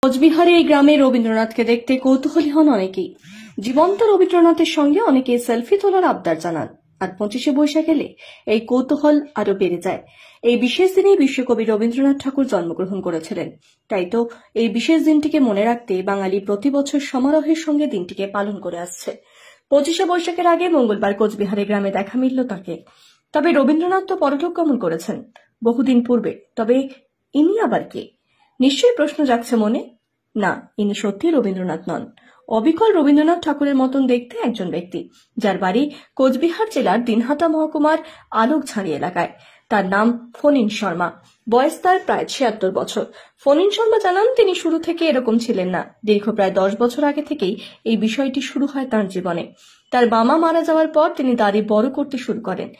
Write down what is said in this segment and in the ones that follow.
কোচবিহারে এই গ্রামে রবীন্দ্রনাথকে দেখতে কৌতূহলী হন অনেকেই। জীবন্ত রবীন্দ্রনাথের সঙ্গে অনেকে সেলফি তোলার আবদার জানান। আর 25শে বৈশাখ এলে এই কৌতূহল আরো বেড়ে যায়। এই বিশেষ দিনেই বিশ্বকবি রবীন্দ্রনাথ ঠাকুর জন্মগ্রহণ করেছিলেন। তাই তো এই বিশেষ দিনটিকে মনে রাখতে বাঙালি প্রতি বছর সমারোহের সঙ্গে দিনটিকে পালন করে আসছে। 25শে বৈশাখের আগে মঙ্গলবার কোচবিহারে গ্রামে দেখা মিলল তাকে। তবে রবীন্দ্রনাথ তো পরলোক গমন করেছেন বহুদিন পূর্বে। তবে ইনি আবার কে? নিশ্চয়ই প্রশ্ন জাগছে মনে। না, ইনি সত্যি রবীন্দ্রনাথ নন। অবিকল রবীন্দ্রনাথ ঠাকুরের মতন দেখতে একজন ব্যক্তি, যার বাড়ি কোচবিহার জেলার দিনহাটা মহকুমার আলোকঝাড়ি এলাকায়। তার নাম ফণীন শর্মা। বয়স তার প্রায় 76 বছর। ফণীন শর্মা জানান, তিনি শুরু থেকে এরকম ছিলেন না। দীর্ঘ প্রায় 10 বছর আগে থেকেই এই বিষয়টি শুরু হয় তার জীবনে। তার বাবা মারা যাওয়ার পর তিনি দাড়ি বড় করতে শুরু করেন।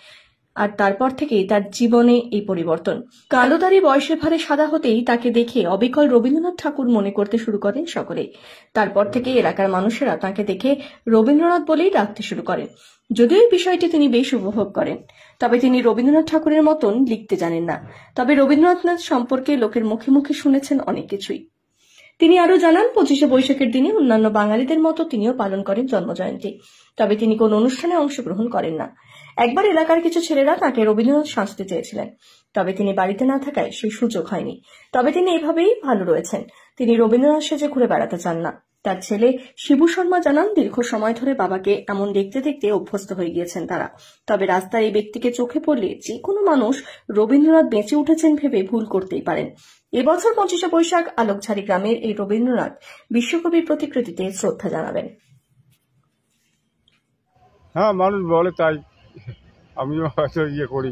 আর তারপর থেকেই তার জীবনে এই পরিবর্তন। কালো দাড়ি বয়সের ভারে সাদা হতেই তাকে দেখে অবিকল রবীন্দ্রনাথ ঠাকুর মনে করতে শুরু করেন সকলেই। তারপর থেকে এলাকার মানুষেরা তাকে দেখে রবীন্দ্রনাথ বলেই ডাকতে শুরু করেন। যদিও এই বিষয়টি তিনি বেশ উপভোগ করেন, তবে তিনি রবীন্দ্রনাথ ঠাকুরের মতন লিখতে জানেন না। তবে রবীন্দ্রনাথ সম্পর্কে লোকের মুখে মুখে শুনেছেন অনেক কিছুই। তিনি আরো জানান, 25শে বৈশাখের দিনে অন্যান্য বাঙালিদের মতো তিনিও পালন করেন জন্মজয়ন্তী। তবে তিনি কোন অনুষ্ঠানে অংশগ্রহণ করেন না। একবার এলাকার কিছু ছেলেরা তাকে রবীন্দ্রনাথ সাজতে চেয়েছিলেন, তবে তিনি বাড়িতে না থাকায় সেই সুযোগ হয়নি। তবে তিনি এভাবেই ভালো রয়েছেন। তিনি রবীন্দ্রনাথ সেজে ঘুরে বেড়াতে চান না। তার ছেলে শিবু শর্মা জানান, দীর্ঘ সময় ধরে বাবাকে এমন দেখতে দেখতে অভ্যস্ত হয়ে গিয়েছেন তারা। তবে রাস্তায় এই ব্যক্তিকে চোখে পড়লে যে কোনো মানুষ রবীন্দ্রনাথ বেঁচে উঠেছেন ভেবে ভুল করতেই পারেন। এবছর 25শে বৈশাখ আলোকঝাড়ি গ্রামের এই রবীন্দ্রনাথ বিশ্বকবির প্রতিকৃতিতে শ্রদ্ধা জানাবেন। হ্যাঁ, মানুষ বলে তাই আমিও হয়তো করি।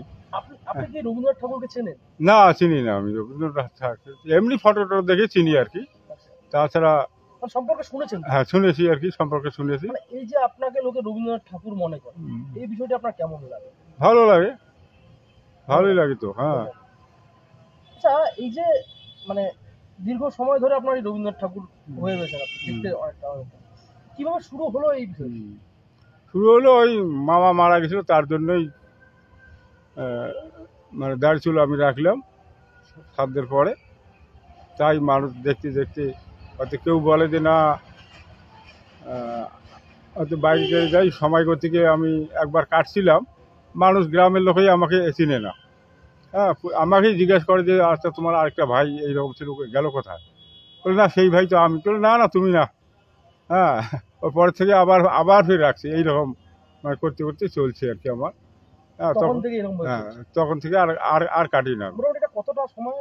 আপনি কি রবীন্দ্রনাথ ঠাকুরকে চেনেন? না, চিনি না। আমি রবীন্দ্রনাথ ঠাকুর এমনি ফটোটা দেখে চিনি আর কি। তাছাড়া সম্পর্কে শুনেছেন? হ্যাঁ, শুনেছি আর কি, সম্পর্কে শুনেছি। এই যে আপনাকে লোকে রবীন্দ্রনাথ ঠাকুর মনে করে, এই বিষয়টি আপনার কেমন লাগে? ভালো লাগে, ভালোই লাগে তো। হ্যাঁ, আচ্ছা, এই যে মানে দীর্ঘ সময় ধরে আপনার রবীন্দ্রনাথ ঠাকুর হয়ে রয়েছেন, আপনি দেখতে অনেকটা কিভাবে শুরু হলো এই বিষয়? শুরু হলো ওই মামা মারা গেছিল, তার জন্যই মানে দাড়ি চুল আমি রাখলাম সাধ্যের পরে। তাই মানুষ দেখতে দেখতে হয়তো কেউ বলে যে না, হয়তো বাইরে যাই সময় করতে গিয়ে আমি একবার কাটছিলাম, মানুষ গ্রামের লোকেই আমাকে চিনে না। হ্যাঁ, আমাকেই জিজ্ঞেস করে যে আচ্ছা তোমার আরেকটা ভাই এইরকম ছিল, গেল কোথায়? বলে না, সেই ভাই তো আমি। বলে না না, তুমি না। হ্যাঁ, ওর পর থেকে আবার আবার ফিরে রাখছি। এইরকম মানে করতে করতে চলছে আর কি আমার। হ্যাঁ, তখন থেকে আর আর আর কাটি না। কতটা সময়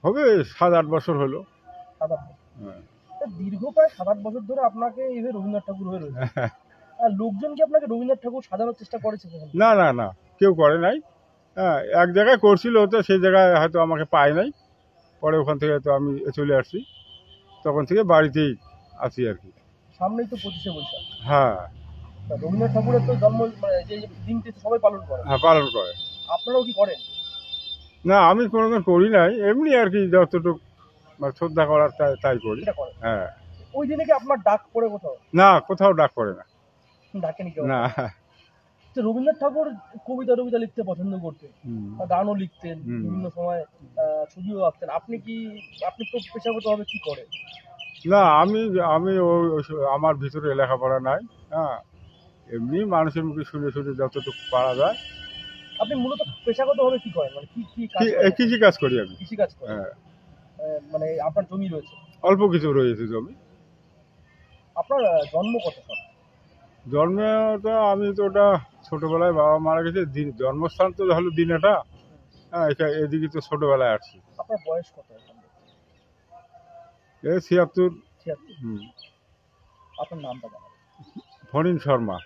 হবে 7-8 বছর হলো। হ্যাঁ, দীর্ঘ প্রায় 7-8 বছর ধরে আপনাকে এইভাবে রবীন্দ্রনাথ ঠাকুর হয়ে রয়েছে। আর লোকজন কি আপনাকে রবীন্দ্রনাথ ঠাকুর সাজানোর চেষ্টা করেছে? না না না, কেউ করে নাই। হ্যাঁ, এক জায়গায় করছিল, তো সেই জায়গায় হয়তো আমাকে পায় নাই। পরে ওখান থেকে তো আমি চলে আসছি, তখন থেকে বাড়িতেই আছি আর কি। সামনেই তো 25শে বৈশাখ। হ্যাঁ, রবীন্দ্রনাথ ঠাকুরের তো জন্ম যে দিনটি সবাই পালন করে। হ্যাঁ, পালন করে। আপনারাও কি করেন? না, আমি কোনোদিন করি নাই, এমনি আর কি যতটুকু শ্রদ্ধা করার তাই করি। হ্যাঁ। ওই দিনে কি আপনার ডাক পড়ে কোথাও? না, কোথাও ডাক পড়ে না। ডাকেনি কেউ? না। রবীন্দ্রনাথ ঠাকুর কবিতা লিখতে পছন্দ করতেন, গানও লিখতেন, বিভিন্ন সময় ছবিও আঁকতেন। আপনি তো পেশাগতভাবে কি করেন? না, আমি আমি আমার ভিতরে লেখাপড়া নাই। হ্যাঁ, এমনি মানুষের মুখে শুনে শুনে যতটুকু পারা যায়। আপনি মূলত পেশাগতভাবে কি করেন? মানে কৃষি কাজ করি আমি। কৃষি কাজ করেন? হ্যাঁ। মানে আপনার জমি রয়েছে? অল্প কিছু রয়েছে জমি। আপনার জন্ম কত সাল? জন্মটা আমি তো ওটা ছোটবেলায় বাবা মারা গেছে, জন্মস্থান তো হলো দিনাটা। হ্যাঁ, এদিকে তো ছোটবেলায় আসছি। আপনার বয়স কত? 76। আপনার নামটা জানাবেন? ফণীন শর্মা।